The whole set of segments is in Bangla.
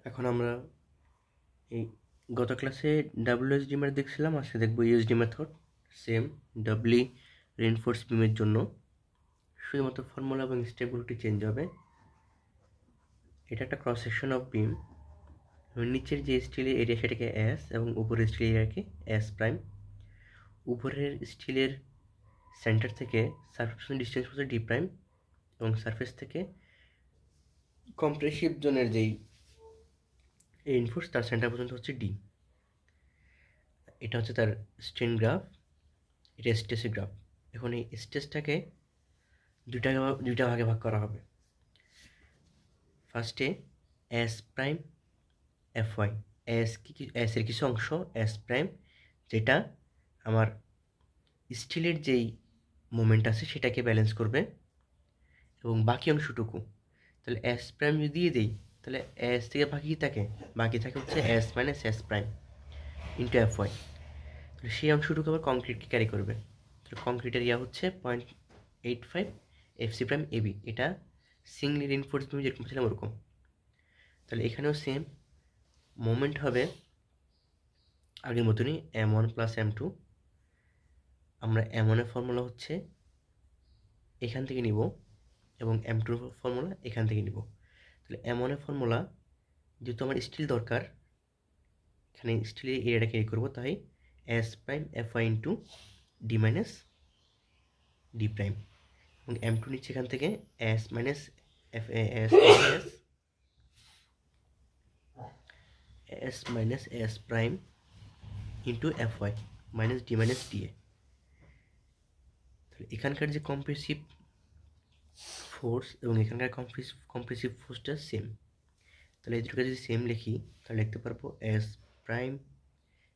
এখন আমরা এই গত ক্লাসে ডাব্লিউএসডি মেথড দেখছিলাম, আজকে দেখবো ইউএসডি মেথড। সেম ডাবলি রিইনফোর্স বিমের জন্য শুধুমাত্র ফর্মুলা এবং স্টেপগুলোটি চেঞ্জ হবে। এটা একটা ক্রস সেকশন অফ বিম। নিচের যে স্টিলের এরিয়া সেটাকে এস এবং উপরের স্টিলের এরিয়াকে এস প্রাইম। উপরের স্টিলের সেন্টার থেকে সারফেস ডিস্টেন্স হচ্ছে ডি প্রাইম এবং সারফেস থেকে কম্প্রেসিভ জোনের যেই রিইনফোর্স তার সেন্টার পর্যন্ত হচ্ছে ডি। এটা হচ্ছে তার স্ট্রেন গ্রাফ, এটা স্ট্রেসের গ্রাফ। এখন এই স্ট্রেসটাকে দুইটা ভাগে ভাগ করা হবে। ফার্স্টে এস প্রাইম এফ ওয়াই, এসের কিছু অংশ এস প্রাইম, যেটা আমার স্টিলের যেই মোমেন্ট আছে সেটাকে ব্যালেন্স করবে, এবং বাকি অংশটুকু তাহলে এস প্রাইম যদি দিয়ে দিই তাহলে এস থেকে বাকি থাকে হচ্ছে S minus S prime into F Y. তাহলে সেই অংশটুকু আবার কংক্রিটকে ক্যারি করবে। তাহলে কংক্রিটের ইয়া হচ্ছে 0.85 এফসি প্রাইম এবি। এটা সিঙ্গলি রিইনফোর্স বিম যেরকম ছিলাম ওরকম। তাহলে এখানেও সেম মোমেন্ট হবে আগের মতনই m1 প্লাস m2। আমরা m1 এর ফর্মুলা হচ্ছে এখান থেকে নিব এবং m2 এর ফর্মুলা এখান থেকে নিব। তাহলে m1 এর ফর্মুলা যেহেতু আমার স্টিল দরকার, এখানে স্টিলের এরিয়াটা ক্যারি করবো, তাই S prime F Y into D minus D prime, এবং m2 নিচ্ছে এখান থেকে S minus F S S minus S prime into F Y minus D minus D A. তাহলে এখানকার যে কম্প্রেসিভ ফোর্স এবং এখানকার কম্প্রেসিভ ফোর্সটা সেম। তাহলে এই দুটোকে যদি সেম লিখি তাহলে লিখতে পারবো এস প্রাইম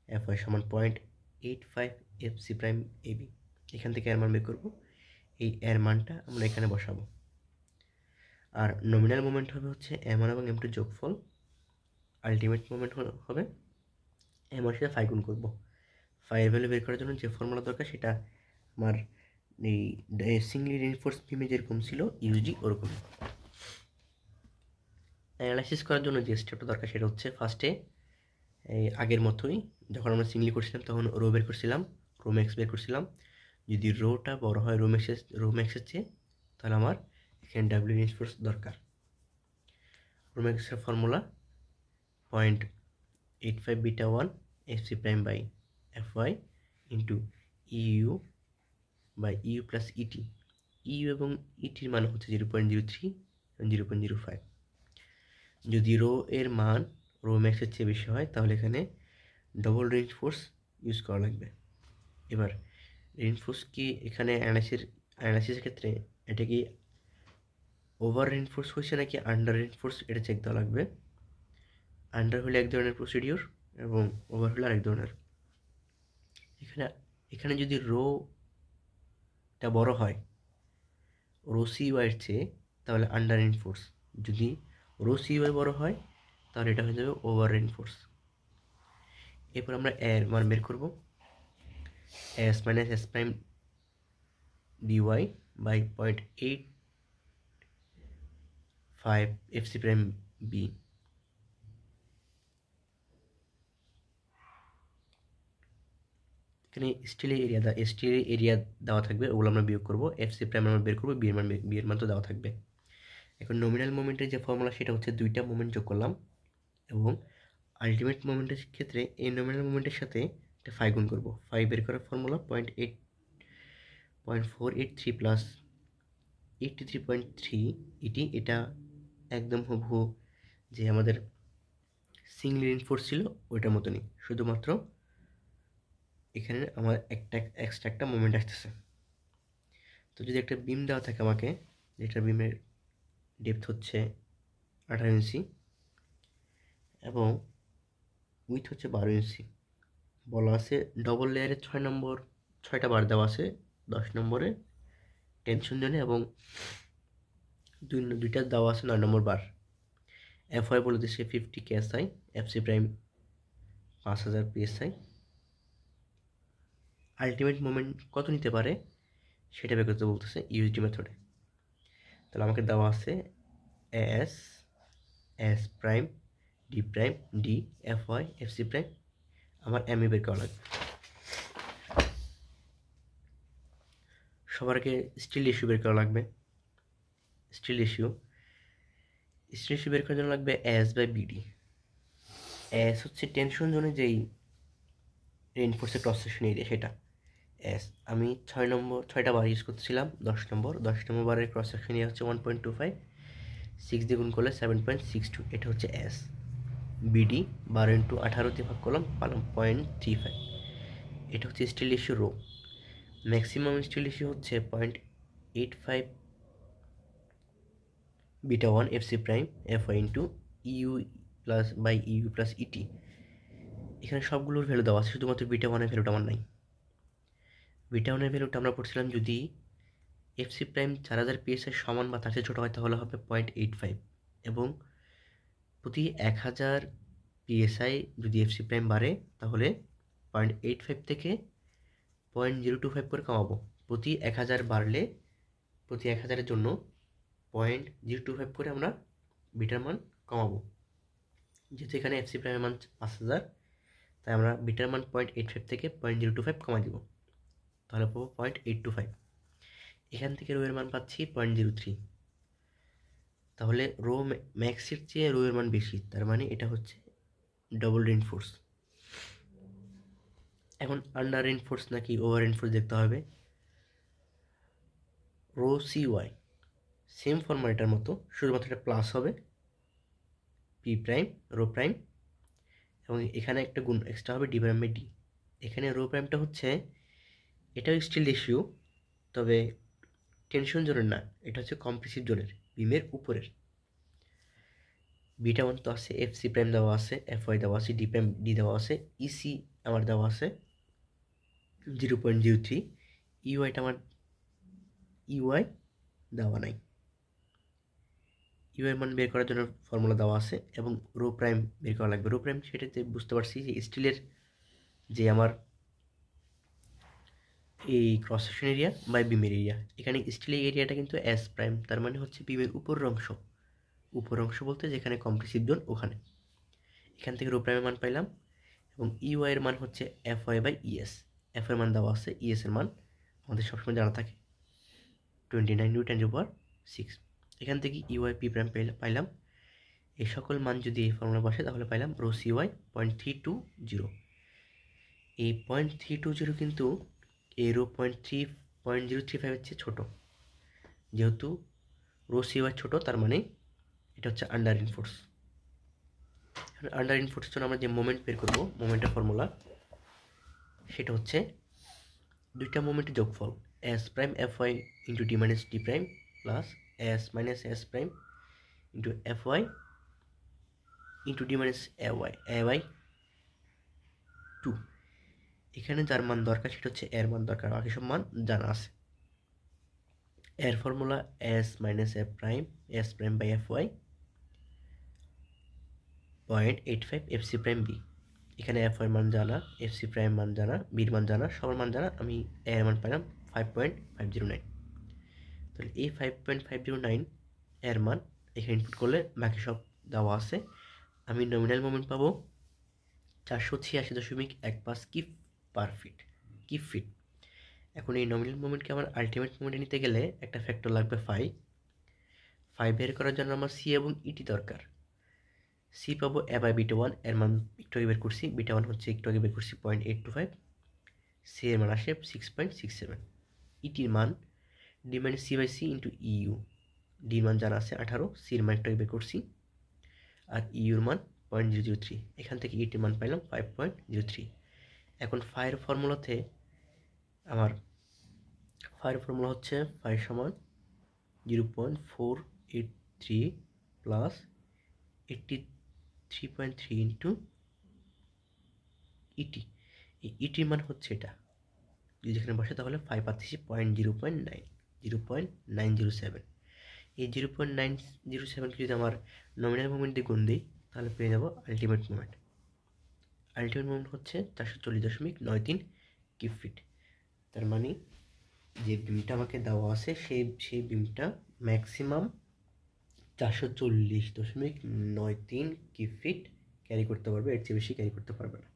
এফ ওয়াই সমান 0.85 এফ সি প্রাইম এবি। এখান থেকে এর মান বের করবো, এই এর মানটা আমরা এখানে বসাবো। আর নমিনাল মোমেন্ট হবে হচ্ছে m1 এবং m2 যোগফল। আলটিমেট মোমেন্ট হবে m1 সাথে ফাই গুণ করবো। ফাই এর ভ্যালু বের করার জন্য যে ফর্মুলা দরকার সেটা আমার এই সিঙ্গলি রিইনফোর্স বিমে যেরকম ছিল ইউএসডি ওরকম। অ্যানালাইসিস করার জন্য যে স্টেপটা দরকার সেটা হচ্ছে ফার্স্টে এই আগের মতোই যখন আমরা সিঙ্গলি করছিলাম তখন রো বের করছিলাম, রো ম্যাক্স বের করছিলাম। যদি রোটা বড় হয় রো ম্যাক্সের চেয়ে তাহলে আমার এখানে ডাব্লিউ রিইনফোর্স দরকার। রো ম্যাক্সের formula 0.85 beta 1 F C prime by F Y into U by U plus ET. U এবং ইটির মান হচ্ছে 0.03 এবং 0.05। যদি রো এর মান রো ম্যাক্সের চেয়ে বেশি হয় তাহলে এখানে ডবল রিইনফোর্স ইউজ করা লাগবে। এবার রিইনফোর্স কি এখানে অ্যানালাইসিসের ক্ষেত্রে এটা কি ওভার রিইনফোর্স হয়েছে নাকি আন্ডার রিইনফোর্স এটা চেক দেওয়া লাগবে। আন্ডার হলে এক ধরনের প্রসিডিওর এবং ওভার হলে আরেক ধরনের। এখানে যদি রোটা বড় হয় রো সি ওয়াইয়ের চেয়ে তাহলে আন্ডার রিইনফোর্স, যদি রো সি ওয়াই বড় হয় তাহলে এটা হয়ে যাবে ওভার রিইনফোর্স। এরপর আমরা এর মান বের করব, S minus S prime DY by 0.85 F C prime B. এখানে স্টিলের এরিয়া দেওয়া থাকবে, ওগুলো আমরা বিয়োগ করবো। এফ সি প্রাইম আমরা বের করবো, বিয়ের মান তো দেওয়া থাকবে। এখন নমিনাল মোমেন্টের যে ফর্মুলা সেটা হচ্ছে দুইটা মোমেন্ট যোগ করলাম, এবং আলটিমেট মোমেন্টের ক্ষেত্রে এই নমিনাল মোমেন্টের সাথে একটা ফাই গুণ করবো। ফাই বের করার ফর্মুলা 0.483 প্লাস 83.3 ইটি। এটা একদম হুবহু যে আমাদের সিঙ্গল রিইনফোর্স ছিল ওইটার মতনই, শুধুমাত্র এখানে আমার এক্সট্রা একটা মোমেন্ট আসতেছে। তো যদি একটা বিম দেওয়া থাকে আমাকে, যেটা বিমের ডেপথ হচ্ছে 18 ইঞ্চি এবং উইথ হচ্ছে 12 ইঞ্চি, বলা আছে ডবল লেয়ারে 6টা বার দেওয়া আছে, 10 নম্বরে টেনশন জোনে, এবং দুইটা দেওয়া আছে 9 নম্বর বার। এফ ওয়াই বলে দিচ্ছে 50 KSI, F C prime 5000 PSI. Ultimate moment কত নিতে পারে সেটা বের করতে বলতেছে ইউএসডি মেথডে। তাহলে আমাকে দেওয়া আছে S prime D prime, D, F Y, F C prime, আমার এম বের করা লাগবে। সবার আগে স্টিল রেশিও বের করা লাগবে। স্টিল রেশিও বের করার জন্য লাগবে এস বাই বিডি। এস হচ্ছে টেনশন জোনে যেই রেইনফোর্সের ক্রস সেকশন এরিয়া, সেটা এস। আমি 6টা বার ইউজ করতেছিলাম, 10 নম্বর বারের ক্রস সেকশন এরিয়া হচ্ছে 1.25, 6 দিয়ে গুণ করলে 7.62, এটা হচ্ছে এস। বিডি 12 × 18 দিয়ে ভাগ করলাম, পালাম 0.35, এটা হচ্ছে steel ratio rho. Maximum steel ratio হচ্ছে 0.85 beta 1 F C prime F Y into U plus by U plus ET. এখানে সবগুলোর ভ্যালু দেওয়া আছে, শুধুমাত্র বিটা 1-এর ভ্যালুটা আমার নাই। বিটা 1-এর ভ্যালুটা আমরা পড়ছিলাম যদি এফ সি প্রাইম 4000 পিএসের সমান বা তার চেয়ে ছোটো হয় তাহলে হবে 0.85, এবং প্রতি 1000 পিএসআই যদি এফ সি প্রাইম বাড়ে তাহলে 0.85 থেকে 0.025 করে কমাবো। প্রতি 1000 বাড়লে প্রতি 1000-এর জন্য 0.025 করে আমরা বিটার মান কমাবো। যেহেতু এখানে এফ সি প্রাইমের মান 5000, তাই আমরা বিটার মান 0.85 থেকে 0.025 কমা দিব, তাহলে পাবো 0.825। এখান থেকে রো এর মান পাচ্ছি 0.03, তাহলে রো ম্যাক্সের চেয়ে রো এর মান বেশি, তার মানে এটা হচ্ছে ডবল রেইনফোর্স। এখন আন্ডার রেইনফোর্স নাকি ওভার রেইনফোর্স দেখতে হবে। রো সি ওয়াই সেম ফর্মুলাটার মতো, শুধুমাত্র এটা প্লাস হবে পি প্রাইম রো প্রাইম, এবং এখানে একটা গুণ এক্সট্রা হবে ডি প্রাইম বাই ডি। এখানে রো প্রাইমটা হচ্ছে এটাও স্টিল রেশিও, তবে টেনশন জোনের না, এটা হচ্ছে কম্প্রেসিভ জোনের, বিমের উপরের। বিটা 1 তো আছে, এফ সি প্রাইম দেওয়া আছে, এফ ওয়াই দেওয়া আছে, ডি প্রাইম ডি দেওয়া আছে, ইসি আমার দেওয়া আছে 0.03, ইউআইটা আমার ইউআই দেওয়া নাই। ইউ এর মান বের করার জন্য ফর্মুলা দেওয়া আছে, এবং রো প্রাইম বের করা লাগবে। রো প্রাইম সেটাতে বুঝতে পারছি যে স্টিলের যে আমার এই ক্রস সেকশন এরিয়া বাই বিমের এরিয়া, এখানে স্টিলের এরিয়াটা কিন্তু এস প্রাইম, তার মানে হচ্ছে বিমের উপরের অংশ বলতে যেখানে কম্প্রেসিভ জোন ওখানে। এখান থেকে রো প্রাইমের মান পাইলাম, এবং ইউআই এর মান হচ্ছে F Y by ES. F এর মান দেওয়া আছে, ইএস এর মান আমাদের সবসময় জানা থাকে 29×10⁶। এখান থেকে ইউআই পি প্রাইম পাইলাম। এই সকল মান যদি এই ফর্মুলা বসে তাহলে পাইলাম রো সি ওয়াই 0.320। এই 0.320 কিন্তু এই রো 0.035 চেয়ে ছোটো, যেহেতু রো সি ওয়াই ছোটো, তার মানে এটা হচ্ছে আন্ডার ইনফোর্স। আন্ডার ইনফোর্সের জন্য আমরা যে মোমেন্ট বের করবো, মোমেন্টের ফর্মুলা সেটা হচ্ছে দুইটা মোমেন্টের যোগফল, S prime F Y into D minus D prime plus S minus S prime into F Y into D minus A Y 2। এখানে যার মান দরকার সেটা হচ্ছে এর মান দরকার, বাকি সব মান জানা আছে। এর formula S minus F prime by F Y 0.85 F C prime B. এখানে এফ ওয়াই মান জানা, এফ সি প্রাইম মান জানা, বির মান জানা, সবার মান জানা। আমি এর মান পেলাম 5.509। তাহলে এই 5.509 এর মান এখানে ইনপুট করলে বাকি সব দেওয়া আছে। আমি নমিনাল মোমেন্ট পাবো 486.15 কিপ ফিট। এখন এই নমিনাল মোমেন্টকে আমার আলটিমেট মোমেন্টে নিতে গেলে একটা ফ্যাক্টর লাগবে 5 বের করার জন্য আমার সি এবং ইটি দরকার। সি পাবো এ বাই বিটা 1, এর মান একটু আগে বের করছি, বিটা 1 হচ্ছে একটু আগে বের করছি 0.825, সি এর মান আসে 6.67, ইটির মান D minus C by C into U, ডির মান জানা আছে 18, সির মান একটু আগে বের করছি, আর ইউর মান 0.003। এখান থেকে ইটির মান পাইলাম 5.03। এখন ফায়ের ফর্মুলাতে আমার হচ্ছে ফাই সমান 0.483 প্লাস 83.3 ইন্টু ইটি। এই ইটির মান হচ্ছে এটা, যদি যেখানে বসে তাহলে 5 পাচ্ছি 0.907। এই 0.907কে যদি আমার নমিনাল মোমেন্ট দিয়ে গুণ দিই তাহলে পেয়ে যাবো আলটিমেট মোমেন্ট। আলটিমেট মোমেন্ট হচ্ছে 440.93 কিপ ফিট। তার মানে যে বিমটা আমাকে দেওয়া আছে সেই বিমটা ম্যাক্সিমাম 440.93 কিপ ফিট ক্যারি করতে পারবে, এর চেয়ে বেশি ক্যারি করতে পারবে না।